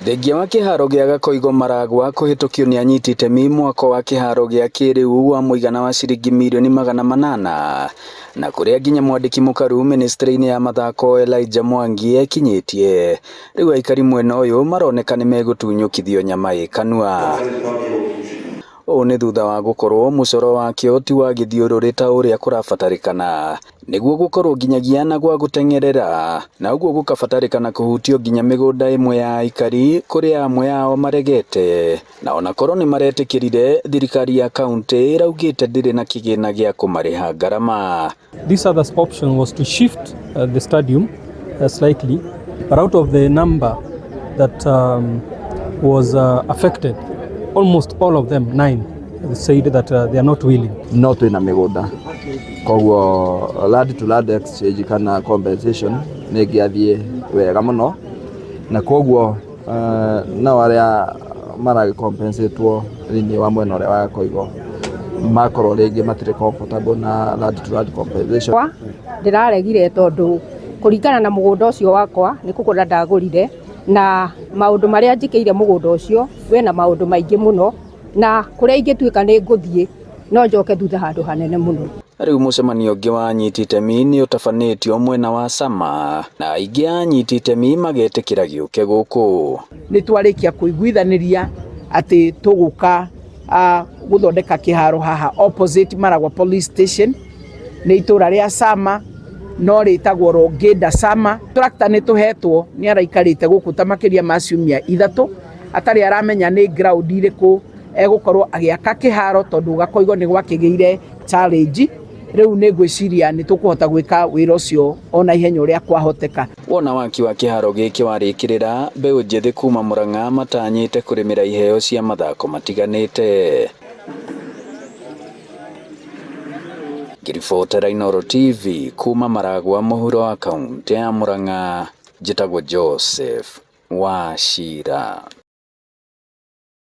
Thengia wa kĩharo gĩa Gakoigo Maragwa kũhĩtũkio nĩ anyiti itemi mwako wa kĩharo gĩa kĩrĩu wa mũigana wa ciringi mirioni 800 na kũrĩa nginya mwandĩki mũkaru ministry-inĩ ya mathako Elijah Mwangi ekinyĩtie. Rĩu aikari mwena ũyũ maroneka nĩ megũtunyũkithio nyama ĩkanua. Ũũ nĩ thutha wa gũkorwo mũcoro wakĩo ti wa gĩthiũrũrĩ ta ũrĩa kũrabatarĩkana nĩguo gũkorwo nginyagia na gwa gũteng'erera, na ũguo gũkabatarĩkana kũhutio nginya mĩgũnda ĩmwe ya aikari kũrĩa amwe ao maregete, na ona korwo nĩ maretĩkĩrire, thirikari ya kaunti ĩraugĩte ndĩrĩ na kĩgĩna gĩa kũmarĩha ngarama. This other option was to shift the stadium slightly, but out of the number that was affected, almost all of them, 9, said that they are not willing. No twina migunda koguo land to land exchange kana compensation nĩ gĩathiĩ wega mũno, na koguo na waria maragi compensatwo thĩinĩ wa mwena ũrĩa wa Gakoigo makorwo rĩngĩ matirĩ comfortable na land to land compensation. Ndĩraregire tondũ kũringana na mũgũnda ũcio wakwa nĩ kũgũra ndagũrire, na maũndũ marĩa njĩkĩire mũgũnda ũcio wena maũndũ maingĩ mũno, na kũrĩa ingĩtuĩka nĩ ngũthiĩ no njoke thutha handũ hanene mũno. Rĩu mũcemanio ũngĩ wa anyiti itemi nĩ ũtabanĩtio mwena wa Sama, na aingĩ anyiti itemi magetĩkĩra gĩũke gũkũ. Nĩ twarĩkia kũiguithanĩria atĩ tũgũka gũthondeka kĩharo haha opposite Maragwa police station, nĩ itũra rĩa Sama no rĩtagwo Rongenda Sama. Tractor nĩ tũhetwo nĩ araikarĩte gũkũ ta makĩria ma ciumia 3 atarĩ aramenya nĩ ground irĩkũ egũkorwo agĩaka kĩharo, tondũ Gakoigo nĩ gwakĩgĩire challenge. Rĩu nĩ ngwĩciria nĩ tũkũhota gwĩka wĩra ũcio ona ihenya ũrĩa kwahoteka. Wona waki wa kĩharo gĩkĩ warĩkĩrĩra, mbeũ njĩthĩ kuma Mũrang'a matanyĩte kũrĩmĩra iheo cia mathako matiganĩte. Ngĩribotera Inooro TV kuma Maragwa mũhuro wa kaunti ya Mũrang'a, njĩtagwo Joseph Wachira.